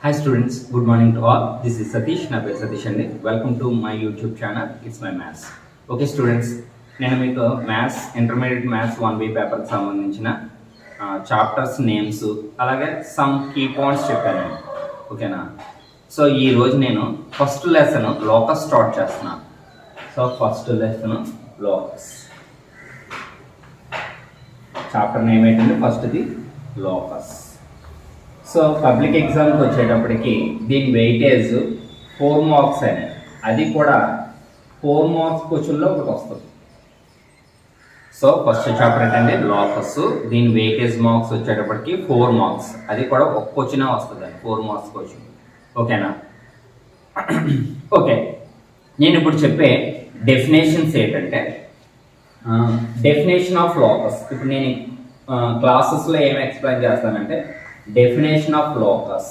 Hi students, good morning to all. This is Satish, na peru Satish andi. Welcome to my YouTube channel. It's my maths. Okay students, నేను మీకు maths intermediate maths 1B పేపర్కి సంబంధించిన chapters names అలాగే some key points చెప్పానండి. ఓకేనా? So ఈరోజు నేను first lesson locus start చేస్తున్నాను. So first lesson locus. Chapter name ఏంటంటే ఫస్ట్ది లోకస్. సో పబ్లిక్ ఎగ్జామ్కి వచ్చేటప్పటికి దీని వెయిటేజ్ 4 మార్క్స్ అనేది, అది కూడా 4 మార్క్స్ క్వశ్చన్లో ఒకటి వస్తుంది. సో ఫస్ట్ చాప్టర్ ఏంటంటే లోకస్, దీని వెయిటేజ్ మార్క్స్ వచ్చేటప్పటికి 4 మార్క్స్, అది కూడా ఒక క్వశ్చనే వస్తుంది, 4 మార్క్స్ క్వశ్చన్. ఓకేనా? ఓకే, నేను ఇప్పుడు చెప్పే డెఫినేషన్స్ ఏంటంటే డెఫినేషన్ ఆఫ్ లోకస్. ఇప్పుడు నేను క్లాసెస్లో ఏమి ఎక్స్ప్లెయిన్ చేస్తానంటే definition of locus,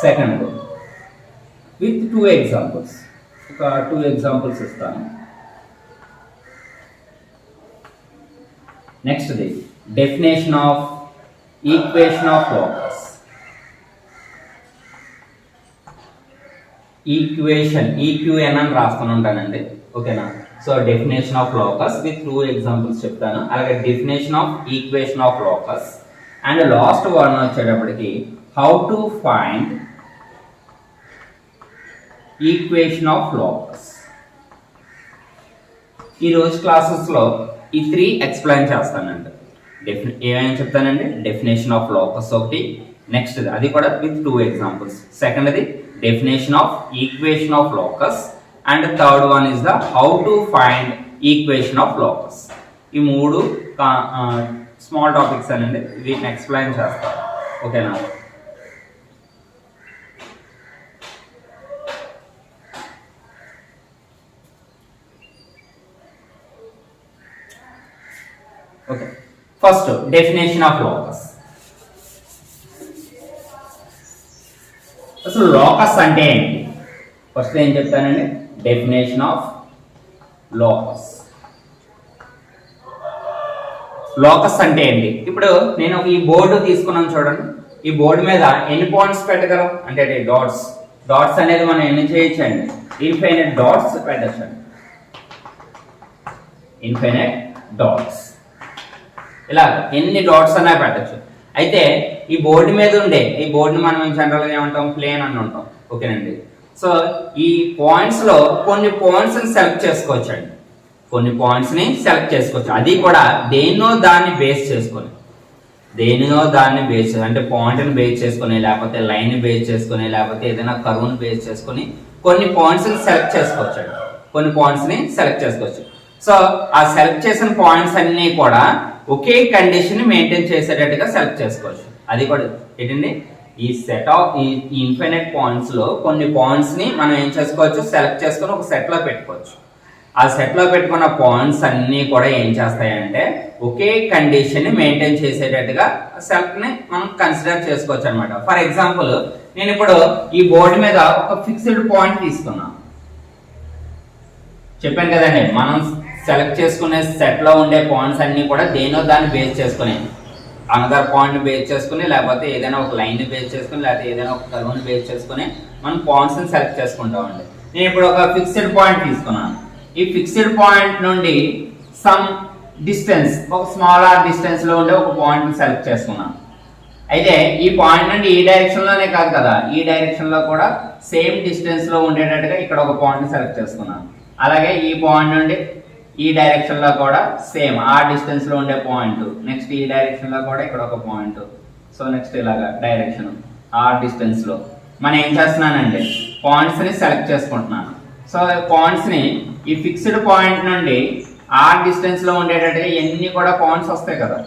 second with 2 examples, ఒక 2 ఎగ్జాంపుల్స్ ఇస్తాను. నెక్స్ట్ది definition of equation of locus. Equation EQN అని రాస్తూనే ఉంటానండి. ఓకేనా? So definition of locus with 2 examples చెప్తాను. అలాగే definition of equation of locus and last one వచ్చేటప్పటికి how to find equation of locus. ఈరోజు క్లాసెస్లో ఈ 3 ఎక్స్ప్లెయిన్ చేస్తానండి. ఏమేమి చెప్తానండి? డెఫినేషన్ ఆఫ్ లోకస్ ఒకటి, నెక్స్ట్ అది కూడా విత్ 2 ఎగ్జాంపుల్స్, సెకండ్ది definition of equation of locus and third one is the how to find equation of locus. ఈ 3 స్మాల్ టాపిక్స్ అనండి, వీటిని ఎక్స్ప్లెయిన్ చేస్తాను. ఓకేనా? Okay, first definition of locus. అసలు లోకస్ అంటే ఏంటి? ఫస్ట్ ఏం చెప్తానండి, డెఫినేషన్ ఆఫ్ లోకస్. లోకస్ అంటే ఏంటి? ఇప్పుడు నేను ఈ బోర్డు తీసుకున్నాను చూడండి. ఈ బోర్డు మీద ఎన్ని పాయింట్స్ పెట్టగలం అంటే డాట్స్. డాట్స్ అనేది మనం ఎన్ని చేయొచ్చండి? ఇన్ఫైనైట్ డాట్స్ పెట్టచ్చండి. ఇన్ఫైనైట్ డాట్స్ ఇలా ఎన్ని డాట్స్ అన్నా పెట్టచ్చు. అయితే ఈ బోర్డు మీద ఉండే ఈ బోర్డుని మనం జనరల్గా ఏమంటాం? ప్లేన్ అని ఉంటాం. ఓకేనండి? సో ఈ పాయింట్స్ లో కొన్ని పాయింట్స్ ని సెలెక్ట్ చేసుకోవచ్చండి. కొన్ని పాయింట్స్ ని సెలెక్ట్ చేసుకోవచ్చు, అది కూడా దేన్నో దాన్ని బేస్ చేసుకొని, దేనినో దాన్ని బేస్ అంటే పాయింట్ ని బేస్ చేసుకొని, లేకపోతే లైన్ ని బేస్ చేసుకొని, లేకపోతే ఏదైనా కర్వ్ ని బేస్ చేసుకొని కొన్ని పాయింట్స్ ని సెలెక్ట్ చేసుకోవచ్చండి. కొన్ని పాయింట్స్ ని సెలెక్ట్ చేసుకోవచ్చు. సో ఆ సెలెక్ట్ చేసిన పాయింట్స్ అన్ని కూడా ఒకే కండిషన్ ని మెయింటైన్ చేసేటట్టుగా సెలెక్ట్ చేసుకోవచ్చు. అది కూడా ఏంటండి, ఈ సెట్ ఆఫ్ ఈ ఇన్ఫైనైట్ పాయింట్స్ లో కొన్ని పాయింట్స్ ని మనం ఏం చేసుకోవచ్చు? సెలెక్ట్ చేసుకొని ఒక సెట్ లో పెట్టుకోవచ్చు. ఆ సెట్ లో పెట్టుకున్న పాయింట్స్ అన్ని కూడా ఏం చేస్తాయంటే ఒకే కండిషన్ ని మెయింటైన్ చేసేటట్టుగా సెట్ ని మనం కన్సిడర్ చేసుకోవచ్చు అనమాట. ఫర్ ఎగ్జాంపుల్, నేను ఇప్పుడు ఈ బోర్డు మీద ఒక ఫిక్స్డ్ పాయింట్ తీసుకున్నాను. చెప్పాను కదండి, మనం సెలెక్ట్ చేసుకునే సెట్ లో ఉండే పాయింట్స్ అన్ని కూడా దేనో దాన్ని బేస్ చేసుకుని, అనదర్ పాయింట్ బేస్ చేసుకుని, లేకపోతే ఏదైనా ఒక లైన్ ని బేస్ చేసుకుని, లేకపోతే ఏదైనా ఒక కర్వ్ ని బేస్ చేసుకుని మనం పాయింట్స్ ని సెలెక్ట్ చేసుకుంటామండి. నేను ఇప్పుడు ఒక ఫిక్స్డ్ పాయింట్ తీసుకున్నాను. ఈ ఫిక్స్డ్ పాయింట్ నుండి సమ్ డిస్టెన్స్, ఒక స్మాల్ ఆర్ డిస్టెన్స్ లో ఉండే ఒక పాయింట్ ని సెలెక్ట్ చేసుకున్నాను. అయితే ఈ పాయింట్ నుండి ఈ డైరెక్షన్ లోనే కాదు కదా, ఈ డైరెక్షన్ లో కూడా సేమ్ డిస్టెన్స్ లో ఉండేటట్టుగా ఇక్కడ ఒక పాయింట్ ని సెలెక్ట్ చేసుకున్నాను. అలాగే ఈ పాయింట్ నుండి ఈ డైరెక్షన్ లో కూడా సేమ్ ఆ డిస్టెన్స్ లో ఉండే పాయింట్, నెక్స్ట్ ఈ డైరెక్షన్ లో కూడా ఇక్కడ ఒక పాయింట్. సో నెక్స్ట్ ఇలాగా డైరెక్షన్ ఆ డిస్టెన్స్ లో మనం ఏం చేస్తున్నానంటే పాయింట్స్ ని సెలెక్ట్ చేసుకుంటున్నాను. సో పాయింట్స్ ని ఈ ఫిక్స్డ్ పాయింట్ నుండి ఆ డిస్టెన్స్ లో ఉండేటట్టుగా ఎన్ని కూడా పాయింట్స్ వస్తాయి కదా.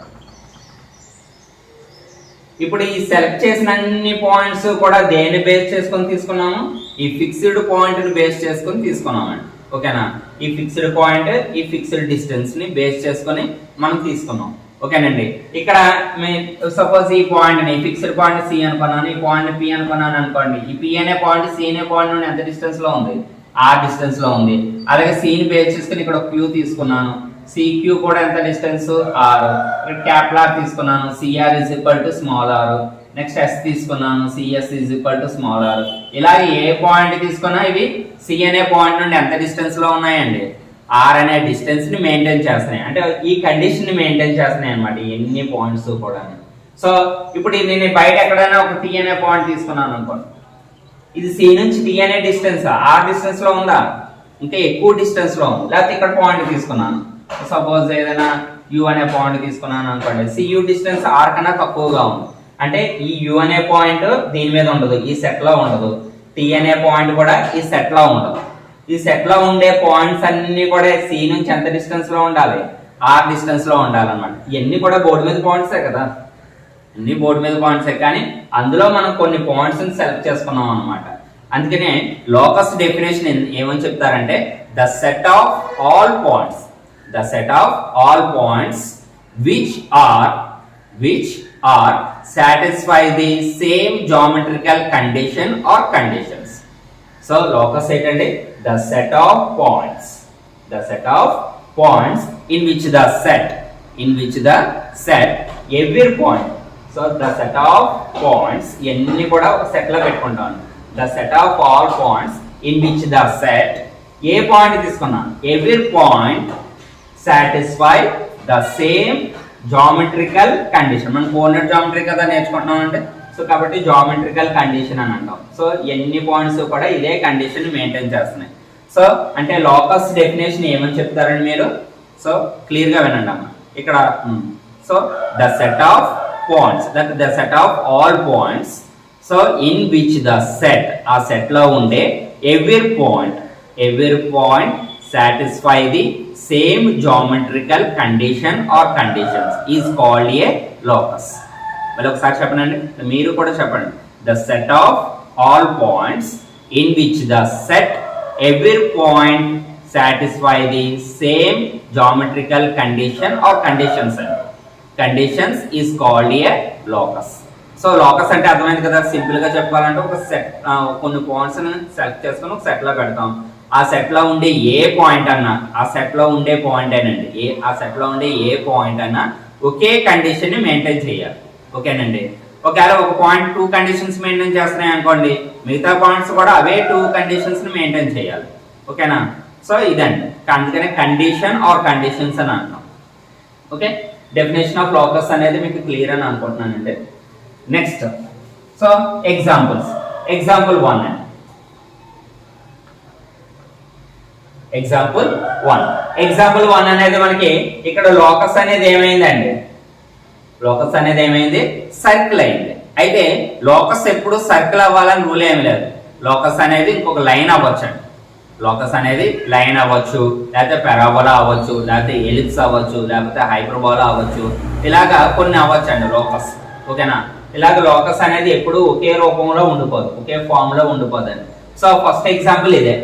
ఇప్పుడు ఈ సెలెక్ట్ చేసిన అన్ని పాయింట్స్ కూడా దేన్ని బేస్ చేసుకొని తీసుకున్నాము? ఈ ఫిక్స్డ్ పాయింట్ ని బేస్ చేసుకొని తీసుకున్నామండి. ఓకేనా? ఈ ఫిక్స్డ్ పాయింట్, ఈ ఫిక్స్డ్ డిస్టెన్స్ ని బేస్ చేసుకొని మనం తీసుకున్నాం. ఓకేనండి? ఇక్కడ సపోజ్ ఈ పాయింట్ ని ఫిక్స్డ్ పాయింట్ సి అనుకున్నాను, ఈ పాయింట్ పి అనుకున్నాను అనుకోండి. ఈ పి అనే పాయింట్ సి అనే పాయింట్ నుండి ఎంత డిస్టెన్స్ లో ఉంది? ఆ డిస్టెన్స్ లో ఉంది. అలాగే సి ని బేస్ చేసుకుని ఇక్కడ క్యూ తీసుకున్నాను. CQ కూడా ఎంత డిస్టెన్స్ r, ఇక్కడ క్యాపిటల్ R తీసుకున్నాను. CR is equal to small r. Next S తీసుకున్నాను, CS is equal to small r. ఇలాగే ఏ పాయింట్ తీసుకున్నా ఇవి సి అనే పాయింట్ నుండి ఎంత డిస్టెన్స్ లో ఉన్నాయండి, ఆర్ అనే డిస్టెన్స్ ని మెయింటైన్ చేస్తున్నాయి, అంటే ఈ కండిషన్ ని మెయింటైన్ చేస్తున్నాయి అనమాట ఎన్ని పాయింట్స్ కూడా. సో ఇప్పుడు నేను బయట ఎక్కడైనా ఒక టీ అనే పాయింట్ తీసుకున్నాను అనుకోండి, ఇది సి నుంచి టీ అనే డిస్టెన్స్ ఆర్ డిస్టెన్స్ లో ఉందా, ఇంకా ఎక్కువ డిస్టెన్స్ లో ఉంది. లేకపోతే ఇక్కడ పాయింట్ తీసుకున్నాను, సపోజ్ ఏదైనా యు అనే పాయింట్ తీసుకున్నాను అనుకోండి, సియు డిస్టెన్స్ ఆర్ కన్నా తక్కువగా ఉంది, అంటే ఈ యు అనే పాయింట్ దీని మీద ఉండదు, ఈ సెట్ లో ఉండదు. టీ అనే పాయింట్ కూడా ఈ సెట్ లో ఉండదు. ఈ సెట్ లో ఉండే పాయింట్స్ అన్ని కూడా సి నుంచి ఎంత డిస్టెన్స్ లో ఉండాలి, ఆర్ డిస్టెన్స్ లో ఉండాలన్నమాట. ఇవన్నీ కూడా బోర్డు మీద పాయింట్సే కదా, అన్ని బోర్డు మీద పాయింట్సే, కానీ అందులో మనం కొన్ని పాయింట్స్ సెలెక్ట్ చేసుకున్నాం అనమాట. అందుకనే లోకస్ డెఫినేషన్ ఏమని చెప్తారంటే the set of all points, the set of all points which are satisfy the same geometrical condition or conditions. So locus ఏంటంటే the set of points, the set of points in which the set every point. So the set of points ఎన్ని కూడా ఒక set లో పెట్టుకుంటాను. The set of all points in which the set A point తీసుకున్నా every point satisfy the same geometrical condition. మనం coordinate geometry కదా నేర్చుకుంటున్నాం అంటే, సో కాబట్టి జామెట్రికల్ కండిషన్ అని అంటాం. సో ఎన్ని పాయింట్స్ కూడా ఇదే కండిషన్ మెయింటైన్ చేస్తున్నాయి. సో అంటే లోకస్ డెఫినేషన్ ఏమని చెప్తారండి మీరు, సో క్లియర్ గా వినండి అమ్మా ఇక్కడ. So the set of points, that the set of all points, so in which the set, ఆ సెట్ లో ఉండే every point satisfy the same geometrical condition or conditions is called a locus. మళ్ళీ ఒకసారి చెప్పండి, మీరు కూడా చెప్పండి. The set of all points in which the set every point satisfy the same geometrical condition or conditions is called a locus. So locus అంటే అర్థమైంది కదా. Simple గా చెప్పాలంటే ఒక సెట్, కొన్ని పాయింట్స్ సెలెక్ట్ చేసుకొని ఒక సెట్ లో పెడతాం. ఆ సెట్ లో ఉండే ఏ పాయింట్ అన్నా, ఆ సెట్ లో ఉండే పాయింట్ అయినండి, ఆ సెట్ లో ఉండే ఏ పాయింట్ అన్నా ఒకే కండిషన్ ని మెయింటైన్ చేయాలి. ఓకేనండి. ఒకవేళ ఒక పాయింట్ 2 కండిషన్స్ మెయింటైన్ చేస్తున్నాయి అనుకోండి, మిగతా పాయింట్స్ కూడా అవే 2 కండిషన్స్ ని మెయింటైన్ చేయాలి. ఓకేనా. సో ఇదండి, అందుకనే కండిషన్ ఆర్ కండిషన్స్ అని అంటాం. ఓకే, డెఫినేషన్ ఆఫ్ లోకస్ అనేది మీకు క్లియర్ అని అనుకుంటున్నానండి. నెక్స్ట్, సో ఎగ్జాంపుల్ 1 అండి. ఎగ్జాంపుల్ 1 అనేది మనకి ఇక్కడ లోకస్ అనేది ఏమైందండి, లోకస్ అనేది ఏమైంది, సర్కిల్ అయింది. అయితే లోకస్ ఎప్పుడు సర్కిల్ అవ్వాలని రూల్ ఏమి లేదు. లోకస్ అనేది ఇంకొక లైన్ అవ్వచ్చు అండి. లోకస్ అనేది లైన్ అవ్వచ్చు, లేకపోతే పెరాబోలా అవ్వచ్చు, లేకపోతే ఎలిప్స్ అవ్వచ్చు, లేకపోతే హైపర్బోలా అవ్వచ్చు, ఇలాగా కొన్ని అవ్వచ్చు అండి లోకస్. ఓకేనా. ఇలాగ లోకస్ అనేది ఎప్పుడు ఒకే రూపంలో ఉండిపోదు, ఒకే ఫామ్ లో ఉండిపోదండి. సో ఫస్ట్ ఎగ్జాంపుల్ ఇదే.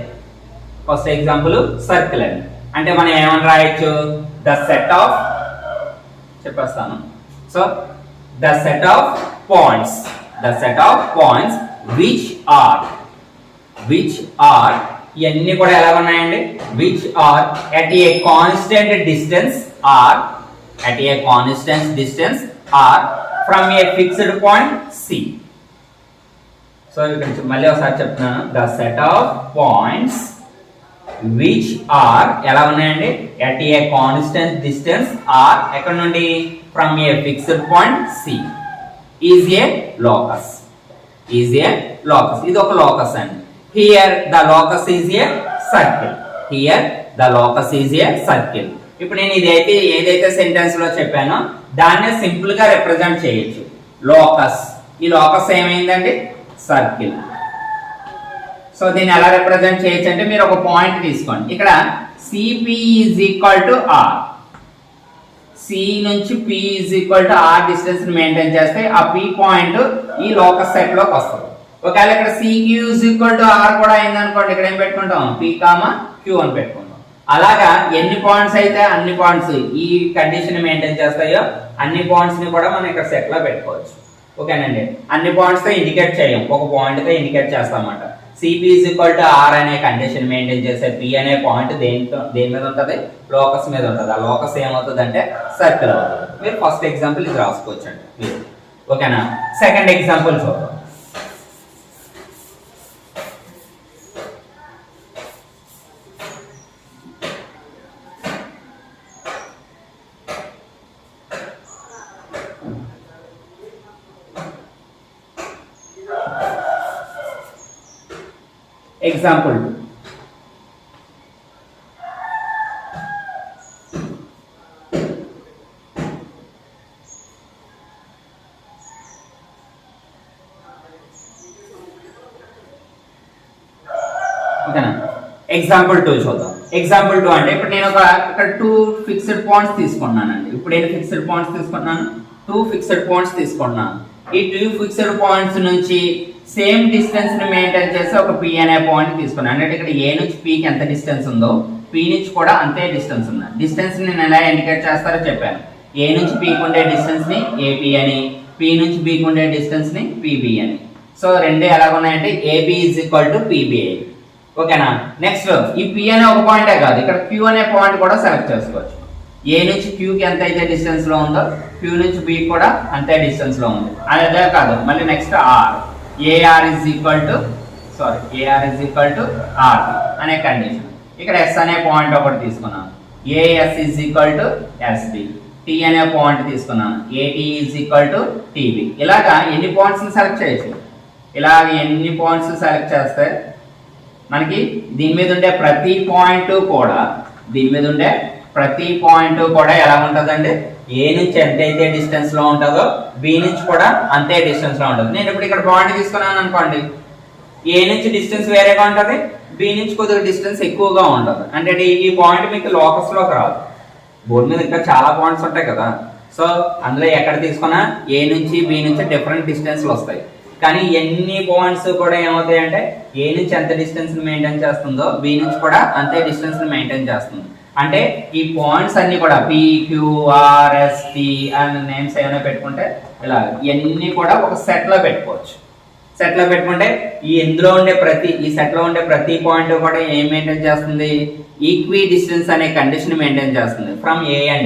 ఫస్ట్ ఎగ్జాంపుల్ సర్కిల్ అండి. అంటే మనం ఏమని రాయొచ్చు, ద సెట్ ఆఫ్, చెప్పేస్తాను. So the set of points, which are ఇవన్నీ కూడా ఎలా ఉన్నాయండి, which are at a constant distance are from a fixed point C. So ఇక్కడ మళ్ళీ ఒకసారి చెప్తున్నాను. The set of points which are ఎలా ఉన్నాయండి, at a constant distance or ఎక్కడ నుండి, from a fixed point C is a locus. ఇది ఒక locus అండి. Here the locus is a circle. ఇప్పుడు నేను ఏదైతే సెంటెన్స్ లో చెప్పానో దాన్నే సింపుల్ గా రిప్రజెంట్ చేయొచ్చు. లోకస్, ఈ లోకస్ ఏమైందండి, సర్కిల్. సో దీన్ని ఎలా రిప్రజెంట్ చేయొచ్చు అంటే, మీరు ఒక పాయింట్ తీసుకోండి. ఇక్కడ CP is equal to r, C నుంచి P is equal to r distance maintain చేస్తే ఆ పి పాయింట్ ఈ లోకస్ సెట్ లోకి వస్తుంది. ఒకవేళ ఇక్కడ CQ is equal to r కూడా అయింది అనుకోండి, ఇక్కడ ఏం పెట్టుకుంటాం, పి కామా క్యూ అని పెట్టుకుంటాం. అలాగా ఎన్ని పాయింట్స్ అయితే అన్ని పాయింట్స్ ఈ కండిషన్ మెయింటైన్ చేస్తాయో అన్ని పాయింట్స్ ని కూడా మనం ఇక్కడ సెట్ లో పెట్టుకోవచ్చు. ఓకేనండి. అన్ని పాయింట్స్ తో ఇండికేట్ చేయం, ఒక పాయింట్ తో ఇండికేట్ చేస్తాం అన్నమాట. CP is equal to r అనే కండిషన్ మెయింటైన్ చేసే పి అనే పాయింట్ దేని మీద ఉంటుంది, లోకస్ మీద ఉంటుంది. ఆ లోకస్ ఏమవుతుంది అంటే సర్కిల్ అవుతుంది. మీరు ఫస్ట్ ఎగ్జాంపుల్ ఇది రాసుకోవచ్చండి మీరు. ఓకేనా. సెకండ్ ఎగ్జాంపుల్ చూద్దాం. Example 2. ఓకేనా. ఎగ్జాంపుల్ 2 చూద్దాం. ఎగ్జాంపుల్ 2 అంటే ఇప్పుడు నేను ఇక్కడ 2 ఫిక్స్డ్ పాయింట్స్ తీసుకున్నానండి. ఇప్పుడు నేను ఫిక్స్డ్ పాయింట్స్ తీసుకున్నాను, 2 ఫిక్స్డ్ పాయింట్స్ తీసుకున్నాను. ఈ 2 ఫిక్స్డ్ పాయింట్స్ నుంచి సేమ్ డిస్టెన్స్ ని మెయింటైన్ చేసి ఒక P అనే పాయింట్ తీసుకున్నాను. అంటే ఇక్కడ A నుంచి P కి ఎంత డిస్టెన్స్ ఉందో P నుంచి కూడా అంతే డిస్టెన్స్ ఉంది. డిస్టెన్స్ ని నేను ఎలా ఇండికేట్ చేస్తారో చెప్పాను. A నుంచి P కి ఉండే డిస్టెన్స్ ని AP అని, P నుంచి B కి ఉండే డిస్టెన్స్ ని PB అని. సో రెండు ఎలా ఉన్నాయంటే AB = PB. ఓకేనా. నెక్స్ట్ ఈ P అనే ఒక పాయింటే కాదు, ఇక్కడ Q అనే పాయింట్ కూడా సెలెక్ట్ చేసుకోవచ్చు. A నుంచి Q కి ఎంత అయితే డిస్టెన్స్ లో ఉందో Q నుంచి B కూడా అంతే డిస్టెన్స్ లో ఉంది. అదే కాదు, మళ్ళీ next R. AR is equal to RB అనే కండిషన్. ఇక్కడ S అనే పాయింట్ ఒకటి తీసుకున్నాను. AS is equal to SB. T అనే పాయింట్ తీసుకున్నాను. AT is equal to TB. ఇలాగా ఎన్ని పాయింట్స్ సెలెక్ట్ చేయొచ్చు. ఇలాగ ఎన్ని పాయింట్స్ సెలెక్ట్ చేస్తే మనకి దీని మీద ఉండే ప్రతి పాయింట్ కూడా ఎలా ఉంటుందండి, ఏ నుంచి ఎంతైతే డిస్టెన్స్ లో ఉంటుందో బి నుంచి కూడా అంతే డిస్టెన్స్ లో ఉంటుంది. నేను ఇప్పుడు ఇక్కడ పాయింట్ తీసుకున్నాను అనుకోండి, ఏ నుంచి డిస్టెన్స్ వేరేగా ఉంటుంది, బి నుంచి కొద్దిగా డిస్టెన్స్ ఎక్కువగా ఉంటుంది. అంటే ఈ పాయింట్ మీకు లోకస్ లోకి రాదు. బోర్డు మీద ఇంకా చాలా పాయింట్స్ ఉంటాయి కదా, సో అందులో ఎక్కడ తీసుకున్నా ఏ నుంచి బి నుంచి డిఫరెంట్ డిస్టెన్స్లు వస్తాయి. కానీ ఎన్ని పాయింట్స్ కూడా ఏమవుతాయి అంటే ఏ నుంచి ఎంత డిస్టెన్స్ మెయింటైన్ చేస్తుందో బి నుంచి కూడా అంతే డిస్టెన్స్ మెయింటైన్ చేస్తుంది. అంటే ఈ పాయింట్స్ అన్ని కూడా PQRST అనే నేమ్స్ ఏమైనా పెట్టుకుంటే ఇలా ఇవన్నీ కూడా ఒక సెట్ లో పెట్టుకోవచ్చు. సెట్ లో పెట్టుకుంటే ఈ సెట్ లో ఉండే ప్రతి పాయింట్ కూడా ఏం మెయింటైన్ చేస్తుంది, ఈక్వి డిస్టెన్స్ అనే కండిషన్ మెయింటైన్ చేస్తుంది ఫ్రమ్ A and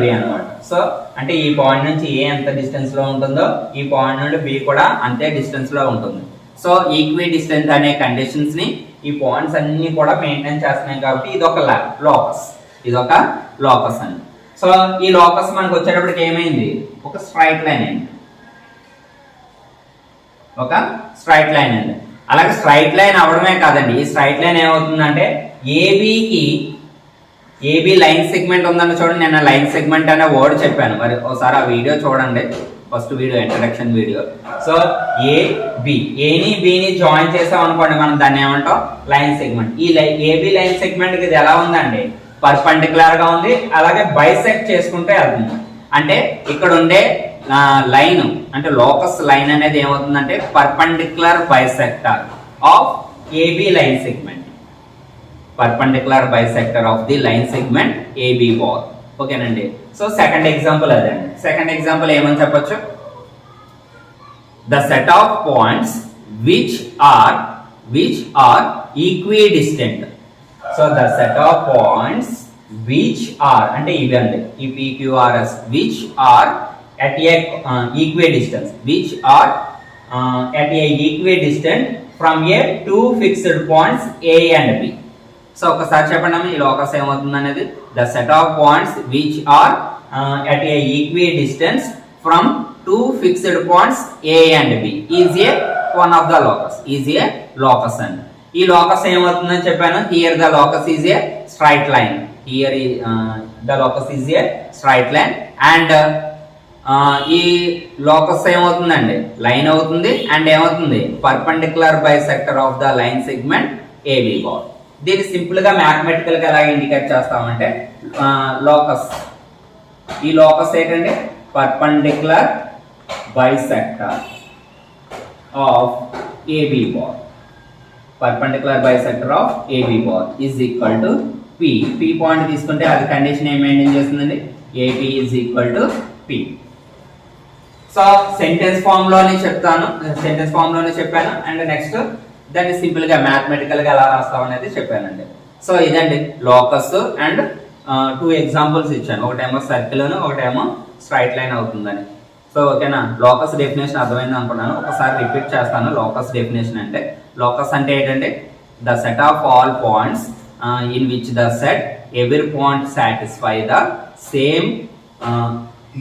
B అన్నమాట. సో అంటే ఈ పాయింట్ నుంచి A ఎంత డిస్టెన్స్ లో ఉంటుందో ఈ పాయింట్ నుండి B కూడా అంతే డిస్టెన్స్ లో ఉంటుంది. సో ఈక్వి డిస్టెన్స్ అనే కండిషన్స్ ని ఈ పాయింట్స్ అన్ని కూడా మెయింటైన్ చేస్తున్నాయి కాబట్టి ఇదొక లోకస్ అండి. సో ఈ లోకస్ మనకు వచ్చేటప్పటికి ఏమైంది, ఒక స్ట్రైట్ లైన్ అండి. అలాగే స్ట్రైట్ లైన్ అవడమే కాదండి, ఈ స్ట్రైట్ లైన్ ఏమవుతుందంటే AB లైన్ సెగ్మెంట్ ఉందని చూడండి. నేను లైన్ సెగ్మెంట్ అనే వర్డ్ చెప్పాను, మరి ఒకసారి ఆ వీడియో చూడండి, first video, introduction video. So ఏని బిని జాయిన్ చేసాం అనుకోండి, మనం దాన్ని ఏమంటాం, లైన్ సెగ్మెంట్. ఈ AB లైన్ సెగ్మెంట్ ఇది ఎలా ఉందండి, పర్పెండిక్యులర్ గా ఉంది, అలాగే బైసెక్ట్ చేసుకుంటే వెళ్తుంది. అంటే ఇక్కడ ఉండే లైన్ అంటే లోకస్ లైన్ అనేది ఏమవుతుందంటే perpendicular bisector of AB line segment, perpendicular bisector of the line segment AB బాల్. ఓకేనండి. సో సెకండ్ ఎగ్జాంపుల్ అదండి. సెకండ్ ఎగ్జాంపుల్ ఏమని చెప్పొచ్చు, the set of points which are equidistant. So the set of points which are అంటే ఇవి అండి, ఈ PQRS which are at a equidistance, which are at a equidistant from a two fixed points A and B. So ఒకసారి చెప్పండి ఈ locus ఏమవుతుంది అనేది, the set of points which are at a equidistance from two fixed points A and B is a one of the locus, is a locus అండి. ఈ locus ఏమవుతుందని చెప్పాను, here the locus is a straight line, here the locus is a straight line and ఈ locus ఏమవుతుందండి, line అవుతుంది and ఏమవుతుంది, perpendicular bisector of the line segment AB ball. దీన్ని simple గా మ్యాథమెటికల్ గా ఎలా ఇండికేట్ చేస్తామంటే లోకస్, ఈ లోకస్ ఏంటంటే perpendicular bisector of AB ball, perpendicular bisector of AB ball is equal to P point తీసుకుంటే అది కండిషన్ ఏం మెయింటైన్ చేస్తుందండి, AB is equal to P. So sentence form లోనే చెప్పాను అండ్ నెక్స్ట్ దాన్ని సింపుల్ గా మ్యాథమెటికల్ గా ఎలా రాస్తాం అనేది చెప్పానండి. సో ఇదండి లోకస్ అండ్ 2 ఎగ్జాంపుల్స్ ఇచ్చాను, ఒకటేమో సర్కిల్ ఒకటేమో స్ట్రైట్ లైన్ అవుతుందని. సో ఓకేనా, లోకస్ డెఫినేషన్ అర్థమైంది అనుకున్నాను. ఒకసారి రిపీట్ చేస్తాను. లోకస్ డెఫినేషన్ అంటే, లోకస్ అంటే ఏంటంటే the set of all points in which the set every point satisfy the same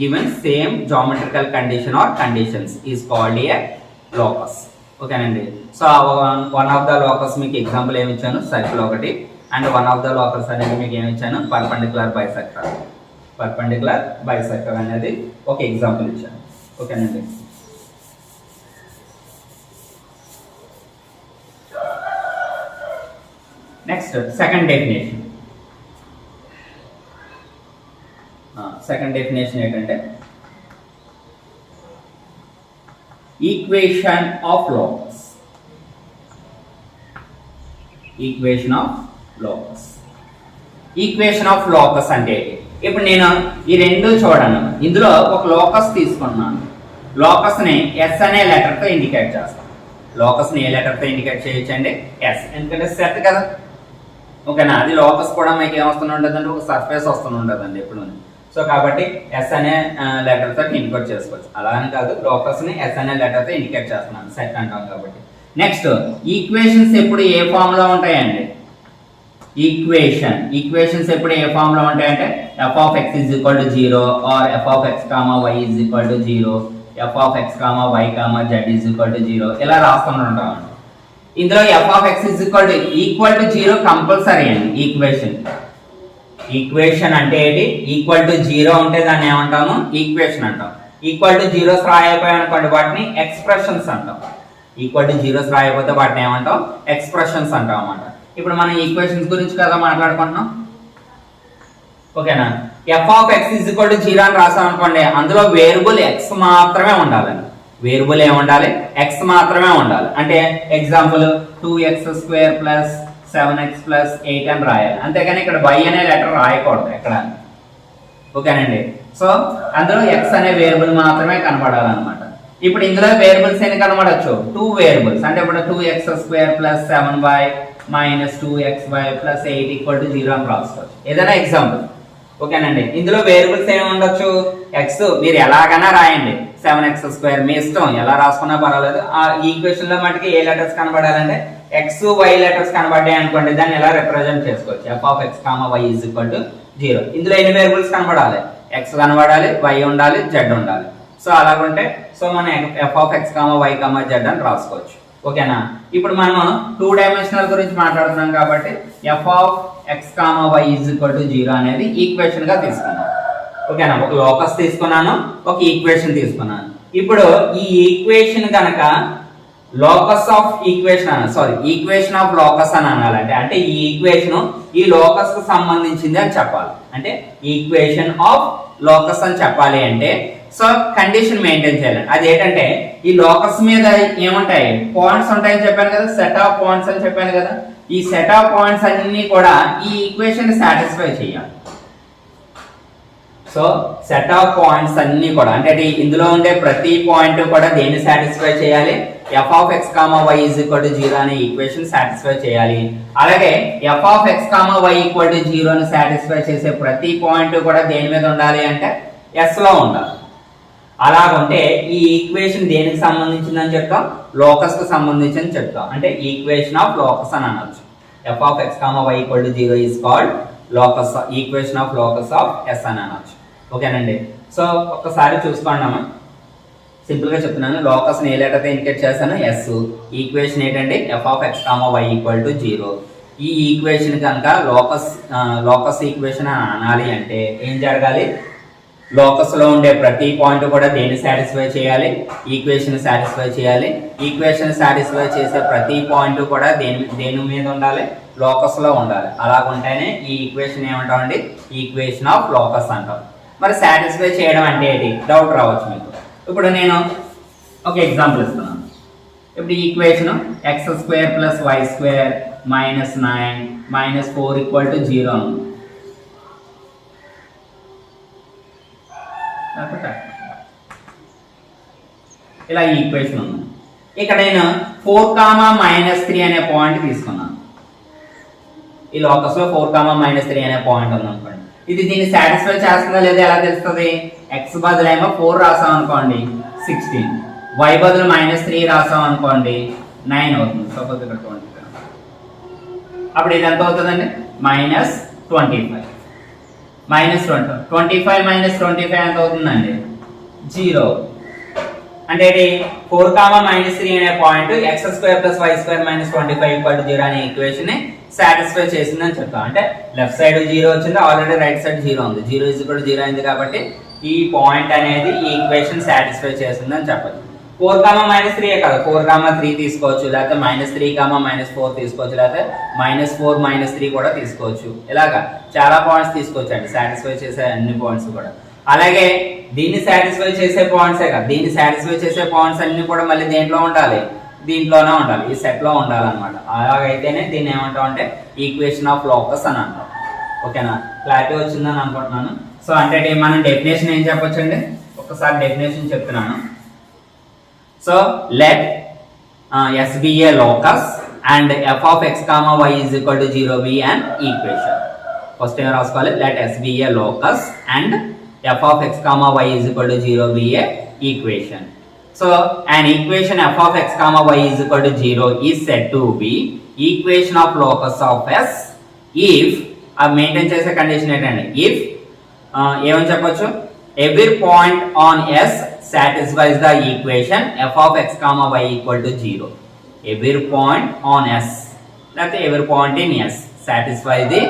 given same geometrical condition or conditions is called a locus. ఓకేనండి. So one of the locus మీకు example ఏమి ఇచ్చాను, circle ఒకటి, and one of the locus అనేది మీకు ఏమి ఇచ్చాను, perpendicular bisector. Perpendicular bisector అనేది ఒక ఎగ్జాంపుల్ ఇచ్చాను. ఓకేనండి. Next second definition. Second definition ఏంటంటే equation of locus. Equation of locus. Equation of locus అంటే ఇప్పుడు నేను ఈ రెండు చూడను, ఇందులో ఒక లోకస్ తీసుకున్నాను. లోకస్ ని ఎస్ అనే లెటర్ తో ఇండికేట్ చేస్తాను. లోకస్ ని ఏ లెటర్ తో ఇండికేట్ చేయొచ్చండి, ఎస్, ఎందుకంటే సెట్ కదా. ఓకేనా, అది లోకస్ కూడా మీకు ఏమొస్తూనే ఉంటుందంటే ఒక సర్ఫేస్ వస్తూనే ఉంటుందండి ఎప్పుడు. సో కాబట్టి ఎస్ అనే లెటర్ తో ఇండికేట్ చేసుకోవచ్చు. అలా అని కాదు, లోకస్ ని ఎస్ అనే లెటర్ తో ఇండికేట్ చేస్తున్నాను, సెట్ అంటాం కాబట్టి. నెక్స్ట్ ఈక్వేషన్స్ ఎప్పుడు ఏ ఫామ్ లో ఉంటాయండి, ఈక్వేషన్స్ ఎప్పుడు ఏ ఫామ్ లో ఉంటాయంటే f of x is equal to 0 or f of x comma y is equal to 0, f of x comma y comma z is equal to 0 ఇలా రాస్తూ ఉంటాం. ఇందులో f of x is equal to 0 compulsory అండి. Equation అంటే ఏంటి, equal to 0 ఉంటే దాన్ని ఏమంటాము, ఈక్వేషన్ అంటాం. ఈక్వల్ టు 0 రాయకపోయాం అనుకోండి, వాటిని ఎక్స్ప్రెషన్స్ అంటాం. ఈక్వల్ టు 0 రాయకపోతే వాటిని ఏమంటాం, ఎక్స్ప్రెషన్స్ అంటాం అన్నమాట. ఇప్పుడు మనం ఈక్వేషన్స్ గురించి కదా మాట్లాడుకుంటున్నాం. ఓకేనా, f of x is equal to 0 అని రాసాం అనుకోండి, అందులో వేరియబుల్ x మాత్రమే ఉండాలండి. వేరియబుల్ ఏముండాలి, x మాత్రమే ఉండాలి. అంటే ఎగ్జాంపుల్ 2x² + 7x + 8 అని రాయాలి, అంతేగాని ఇక్కడ y అనే లెటర్ రాయకూడదు ఎక్కడ. ఓకేనండి. సో అందులో x అనే వేరియబుల్ మాత్రమే కనబడాలన్నమాట. ఇప్పుడు ఇందులో వేరియబుల్స్ ఎన్ని కనబడచ్చు, 2 వేరియబుల్స్. అంటే ఇప్పుడు 2x² + 7y - 2xy + 8 = 0 అని రాసుకోవచ్చు, ఏదైనా ఎగ్జాంపుల్. ఓకేనండి. ఇందులో వేరియబుల్స్ ఏమి ఉండొచ్చు, x మీరు ఎలాగైనా రాయండి, 7x² మీ ఇష్టం, ఎలా రాసుకున్నా పర్వాలేదు. ఆ ఈక్వేషన్ లో మటుకి ఏ లెటర్స్ కనబడాలంటే x y లెటర్స్ కనబడ్డాయి అనుకోండి, దాన్ని ఎలా రిప్రజెంట్ చేసుకోవచ్చు, f of x, y is equal to 0. ఇందులో ఎన్ని వేరియబుల్స్ కనబడాలి, x కనబడాలి, y ఉండాలి, z ఉండాలి. సో అలాగుంటే సో మనం f of x, y, z అని రాసుకోవచ్చు. ఓకేనా. ఇప్పుడు మనం 2 డైమెన్షనల్ గురించి మాట్లాడుతున్నాం కాబట్టి f of x, y is equal to 0 అనేది ఈక్వేషన్ గా తీసుకున్నాను. ఓకేనా, ఒక లోకస్ తీసుకున్నాను, ఒక ఈక్వేషన్ తీసుకున్నాను. ఇప్పుడు ఈ ఈక్వేషన్ గనక locus of equation equation of locus అని అనాలంటే, అంటే ఈ ఈక్వేషన్ ఈ లోకస్ కు సంబంధించింది అని చెప్పాలి. అంటే ఈక్వేషన్ ఆఫ్ లోకస్ అని చెప్పాలి అంటే సో కండిషన్ మెయింటైన్ చేయాలి. అది ఏంటంటే ఈ లోకస్ మీద ఏముంటాయి, పాయింట్స్ ఉంటాయని చెప్పాను కదా, సెట్ ఆఫ్ పాయింట్స్ అని చెప్పాను కదా. ఈ సెట్ ఆఫ్ పాయింట్స్ అన్ని కూడా ఈ ఈక్వేషన్ సాటిస్ఫై చేయాలి. సో సెట్ ఆఫ్ పాయింట్స్ అన్ని కూడా అంటే ఇందులో ఉండే ప్రతి పాయింట్ కూడా దేన్ని సాటిస్ఫై చేయాలి, f of x, y is equal to 0 అనే ఈక్వేషన్ సాటిస్ఫై చేయాలి. అలాగే f of x, y equal to 0 ని సాటిస్ఫై చేసే ప్రతి పాయింట్ కూడా దేని మీద ఉండాలి అంటే s లో ఉండాలి. అలాగుంటే ఈ ఈక్వేషన్ దేనికి సంబంధించిందని చెప్తాం, లోకస్ కు సంబంధించి చెప్తాం. అంటే ఈక్వేషన్ ఆఫ్ లోకస్ అని అనొచ్చు. f of x, y equal to 0 is called locus, equation of locus of s అని అనొచ్చు. ఓకేనండి. సో ఒక్కసారి చూసుకోండి, సింపుల్ గా చెప్తున్నాను. లోకస్ ని ఏ లెటర్ తో ఇండికేట్ చేస్తాను, s. ఈక్వేషన్ ఏంటంటే f of x, y equal to 0. ఈ ఈక్వేషన్ కనుక లోకస్ ఈక్వేషన్ అని అనాలి అంటే ఏం జరగాలి, లోకస్ లో ఉండే ప్రతి పాయింట్ కూడా దేన్ని సాటిస్ఫై చేయాలి, ఈక్వేషన్ సాటిస్ఫై చేయాలి. ఈక్వేషన్ సాటిస్ఫై చేసే ప్రతి పాయింట్ కూడా దేని మీద ఉండాలి, లోకస్ లో ఉండాలి. అలాగుంటేనే ఈ ఈక్వేషన్ ఏమంటామండి, ఈక్వేషన్ ఆఫ్ లోకస్ అంటాం. మరి సాటిస్ఫై చేయడం అంటే ఏంటి డౌట్ రావచ్చు మీకు. ఇప్పుడు నేను ఒక ఎగ్జాంపుల్ ఇస్తున్నాను. ఇప్పుడు ఈక్వేషన్ x² + y² - 9 - 4 = 0 ఉంది. ఇలా ఈక్వేషన్ ఉంది. ఇక్కడ నేను 4, -3 అనే పాయింట్ తీసుకున్నాను. ఈ లోకస్ లో 4, -3 అనే పాయింట్ ఉంది అనుకోండి. ఇది దీన్ని సాటిస్ఫై చేస్తుందా లేదా ఎలా తెలుస్తుంది, ఎక్స్ బదులేమో 4 రాసాం అనుకోండి 16, y బదులు -3 రాసాం అనుకోండి 9 అవుతుంది. సపోజ్ ఇక్కడ 20, అప్పుడు ఇది ఎంత అవుతుందండి -25. -25 -25 ఎంత అవుతుందండి 0. అంటే 4, -3 అనే పాయింట్ x² + y² - 25 0 అనే ఈక్వేషన్ ని సాటిస్ఫై చేసిందని చెప్తాం. అంటే లెఫ్ట్ సైడ్ 0 వచ్చింది, ఆల్రెడీ రైట్ సైడ్ 0 ఉంది, 0 0 అయింది కాబట్టి ఈ పాయింట్ అనేది ఈ ఈక్వేషన్ సాటిస్ఫై చేసిందని చెప్పచ్చు. 4, -3 కాదు, 4, 3 తీసుకోవచ్చు, లేకపోతే -3, -4 తీసుకోవచ్చు, లేకపోతే -4, -3 కూడా తీసుకోవచ్చు. ఇలాగా చాలా పాయింట్స్ తీసుకోవచ్చు అండి సాటిస్ఫై చేసే అన్ని పాయింట్స్ కూడా. అలాగే దీన్ని సాటిస్ఫై చేసే పాయింట్సే కాదు, దీన్ని సాటిస్ఫై చేసే పాయింట్స్ అన్ని కూడా మళ్ళీ దేంట్లో ఉండాలి, దీంట్లోనే ఉండాలి, ఈ సెట్ లో ఉండాలన్నమాట. అలాగైతేనే దీన్ని ఏమంటాం అంటే ఈక్వేషన్ ఆఫ్ లోకస్ అని అంటాం. ఓకేనా, క్లారిటీ వచ్చిందని అనుకుంటున్నాను. సో అంటే మనం డెఫినేషన్ ఏం చెప్పొచ్చండి, ఒకసారి డెఫినేషన్ చెప్తున్నాను. So let S be a locus and f of x comma y is equal to 0 be an equation. First ఏం రాసుకోవాలి, let S be a locus and f of x comma y is equal to 0 be a equation. So an equation f of x comma y is equal to 0 is said to be equation of locus of S if maintain చేసే condition ఏంటండి, if ఏమని చెప్పొచ్చు, every point on S satisfies the equation f of x comma y equal to 0. Every point on S, that every point in S satisfies the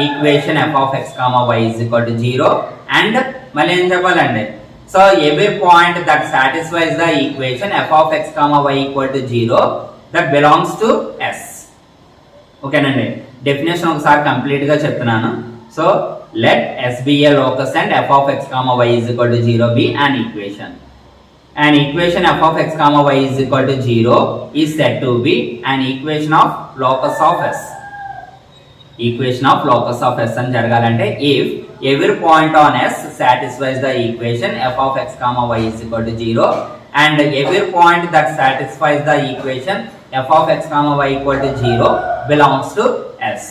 equation f of x comma y is equal to 0 and మళ్ళీ ఏం చెప్పాలండి, so every point that satisfies the equation f of x comma y equal to 0 that belongs to S. ఓకేనండి, definition ఒకసారి complete గా చెప్తున్నాను. So let S be a locus and f of x comma y is equal to 0 be an equation. An equation f of x comma y is equal to 0 is said to be an equation of locus of S. Equation of locus of S అని జరగాలంటే if every point on S satisfies the equation f of x comma y is equal to 0 and every point that satisfies the equation f of x comma y equal to 0 belongs to S.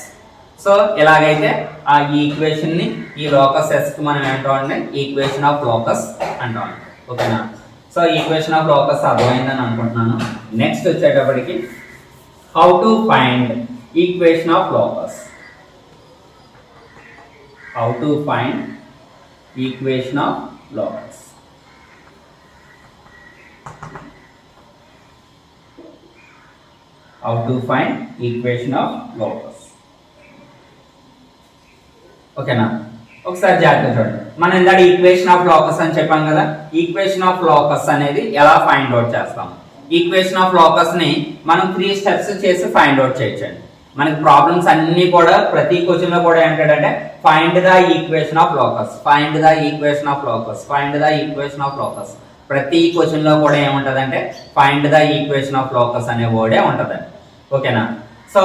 So ఎలాగైతే ఆ equation ని ఈ locus S కి మనం ఏంటంటే equation of locus అంటాం. ఓకేనా, so equation of locus అర్థమైందని అనుకుంటున్నాను. నెక్స్ట్ వచ్చేటప్పటికి how to find equation of locus. How to find equation of locus. How to find equation of locus. ఓకేనా, ఒకసారి జాగ్రత్తగా చూడండి. మనం ఇందాక ఈక్వేషన్ ఆఫ్ లోకస్ అని చెప్పాం కదా, ఈక్వేషన్ ఆఫ్ లోకస్ అనేది ఎలా ఫైండ్ అవుట్ చేస్తాం. ఈక్వేషన్ ఆఫ్ లోకస్ ని మనం 3 స్టెప్స్ చేసి ఫైండ్ అవుట్ చేయొచ్చండి. మనకి ప్రాబ్లమ్స్ అన్ని కూడా ప్రతి క్వశ్చన్ లో కూడా ఏంటంటే find the equation of locus, find the equation of locus, find the equation of locus. ప్రతి క్వశ్చన్ లో కూడా ఏముంటదంటే find the equation of locus అనే వర్డే ఉంటదండి. ఓకేనా, సో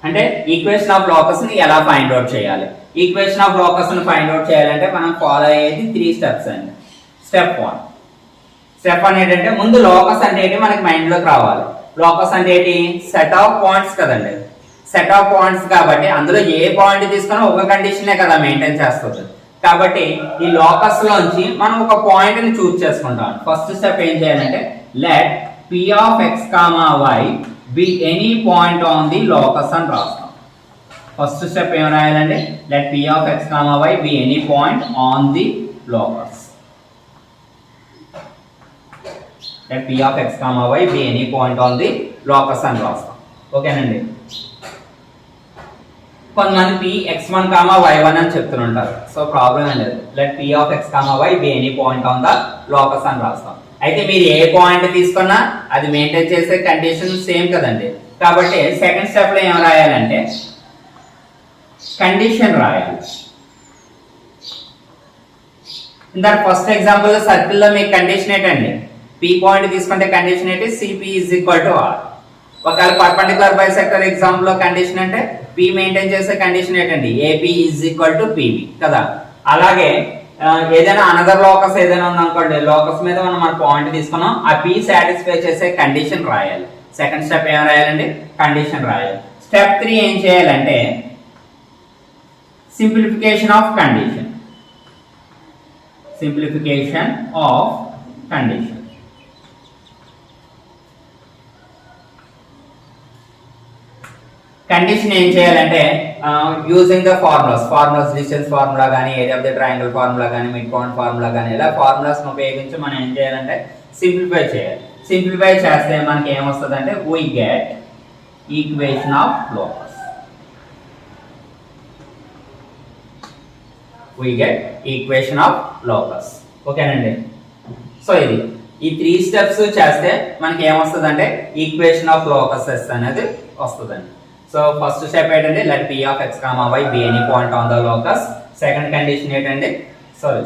అంటే ఈక్వేషన్ ఆఫ్ లోకస్ ని ఎలా ఫైండ్ అవుట్ చేయాలి, ఈక్వేషన్ ఆఫ్ లోకస్ ని ఫైండ్ అవుట్ చేయాలంటే మనం ఫాలో అయ్యేది 3 స్టెప్స్ అండి. స్టెప్ 1 ఏంటంటే ముందు లోకస్ అంటే ఏంటి మనకి మైండ్ లోకి రావాలి. లోకస్ అంటే ఏంటి, సెట్ ఆఫ్ పాయింట్స్ కదండి, సెట్ ఆఫ్ పాయింట్స్ కాబట్టి అందులో ఏ పాయింట్ తీసుకున్నా ఒక కండిషనే కదా మెయింటైన్ చేస్తుంది. కాబట్టి ఈ లోకస్ లోంచి మనం ఒక పాయింట్ ని చూస్ చేసుకుంటాం. ఫస్ట్ స్టెప్ ఏం చేయాలంటే let p of x comma y be any point on the locus అని రాస్తాం. ఫస్ట్ స్టెప్ ఏం రాయాలంటే let p of x comma y be any point on the locus. Let p of x comma y be any point on the locus అని రాస్తాం. ఓకేనండి, కొంతమంది p x1 y1 అని చెప్తుంటారు. సో ప్రాబ్లం ఏం లేదు, let p of x y be any point on the locus అని రాస్తాం. అయితే మీరు ఏ పాయింట్ తీసుకున్నా అది మెయింటైన్ చేసే కండిషన్ సేమ్ కదండి. కాబట్టి సెకండ్ స్టెప్ లో ఏం రాయాలంటే కండిషన్ రాయాలి. ఇందా ఫస్ట్ ఎగ్జాంపుల్ లో సర్కిల్ లో మీకు కండిషన్ ఏంటండి, p పాయింట్ తీసుకుంటే కండిషన్ ఏంటి, cp is equal to r. ఒకవేళ పర్పెండిక్యులర్ బైసెక్టర్ ఎగ్జాంపుల్ లో కండిషన్ అంటే p మెయింటైన్ చేసే కండిషన్ ఏంటండి, ap is equal to pb కదా. అలాగే ఏదైనా అనదర్ లోకస్ ఏదైనా ఉందనుకోండి, లోకస్ మీద మనం మన పాయింట్ తీసుకున్నాం, ఆ p సాటిస్ఫై చేసే కండిషన్ రాయాలి. సెకండ్ స్టెప్ ఏం రాయాలండి, కండిషన్ రాయాలి. స్టెప్ 3 ఏం చేయాలంటే simplification of condition. Simplification of condition. Condition ఏం చేయాలంటే using the formulas distance formula కానీ area of the triangle formula కానీ మిడ్ పాయింట్ ఫార్ములా కానీ ఇలా ఫార్ములాస్ ఉపయోగించి మనం ఏం చేయాలంటే సింప్లిఫై చేయాలి. సింప్లిఫై చేస్తే మనకి ఏమొస్తుంది అంటే we get equation of locus. We get equation of locus. ఓకేనండి. సో ఇది ఈ 3 స్టెప్స్ చేస్తే మనకి ఏమొస్తుంది అంటే ఈక్వేషన్ ఆఫ్ లోకస్ అనేది వస్తుందండి. సో ఫస్ట్ స్టెప్ ఏంటంటే let p of x, y be any point on the locus. Second condition ఏంటంటే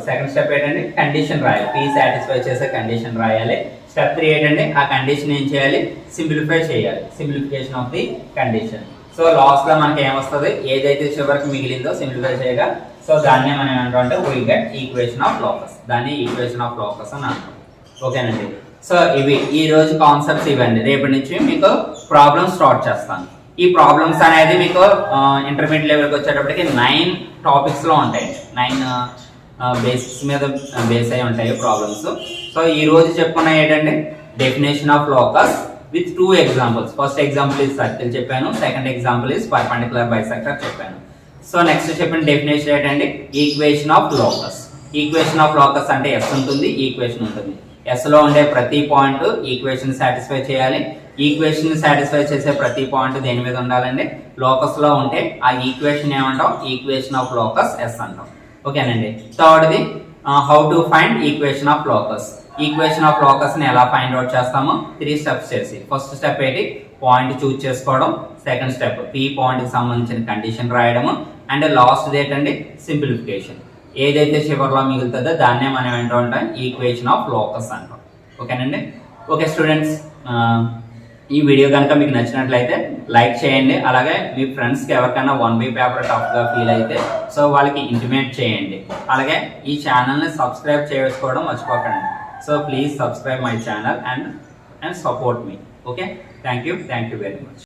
సెకండ్ స్టెప్ ఏంటంటే కండిషన్ రాయాలి, p సాటిస్ఫై చేసే కండిషన్ రాయాలి. స్టెప్ 3 ఏంటంటే ఆ కండిషన్ ఏం చేయాలి, సింప్లిఫై చేయాలి, simplification of the condition. So last లో మనకి ఏమొస్తుంది, ఏదైతే చివరికి మిగిలిందో సింప్లిఫై చేయగా సో దాన్నే మనం ఏమంటాం we get equation of locus. దాన్ని ఈక్వేషన్ ఆఫ్ లోకస్ అని అంటాం. ఓకేనండి. సో ఇవి ఈ రోజు కాన్సెప్ట్స్ ఇవ్వండి. రేపటి నుంచి మీకు ప్రాబ్లమ్ స్టార్ట్ చేస్తాను. ఈ ప్రాబ్లమ్స్ అనేది మీకు ఇంటర్మీడియట్ లెవెల్కి వచ్చేటప్పటికి 9 టాపిక్స్ లో ఉంటాయి. 9 బేసిక్స్ మీద బేస్ అయి ఉంటాయి ప్రాబ్లమ్స్. సో ఈ రోజు చెప్పుకున్న ఏంటంటే definition of locus with 2 examples. First example is circle చెప్పాను, second example is perpendicular bisector చెప్పాను. సో నెక్స్ట్ చెప్పిన డెఫినేషన్ ఏంటంటే equation of locus. Equation of locus అంటే ఎస్ ఉంటుంది, ఈక్వేషన్ ఉంటుంది. ఎస్ లో ఉండే ప్రతి పాయింట్ ఈక్వేషన్ సాటిస్ఫై చేయాలి. ఈక్వేషన్ సాటిస్ఫై చేసే ప్రతి పాయింట్ దేని మీద ఉండాలండి, లోకస్ లో ఉంటే ఆ ఈక్వేషన్ ఏమంటాం, ఈక్వేషన్ ఆఫ్ లోకస్ ఎస్ అంటాం. ఓకేనండి. థర్డ్ది how to find equation of locus. Equation of locus ని ఎలా ఫైండ్ అవుట్ చేస్తామో 3 స్టెప్స్ చేసి, ఫస్ట్ స్టెప్ ఏంటి, పాయింట్ చూజ్ చేసుకోవడం. సెకండ్ స్టెప్ p పాయింట్ కి సంబంధించిన కండిషన్ రాయడము. అండ్ లాస్ట్ ఏంటంటే సింప్లిఫికేషన్. ఏదైతే చివరిలో మిగులుతుందో దాన్నే మనం ఏంటో ఉంటాం ఈక్వేషన్ ఆఫ్ లోకస్ అంటాం. ఓకేనండి. ఓకే స్టూడెంట్స్, ఈ వీడియో కనుక మీకు నచ్చినట్లయితే లైక్ చేయండి. అలాగే మీ ఫ్రెండ్స్కి ఎవరికైనా 1B పేపర్ టఫ్గా ఫీల్ అయితే సో వాళ్ళకి ఇంటిమేట్ చేయండి. అలాగే ఈ ఛానల్ని సబ్స్క్రైబ్ చేసుకోవడం మర్చిపోకండి. So please subscribe my channel and support me. Okay, thank you very much.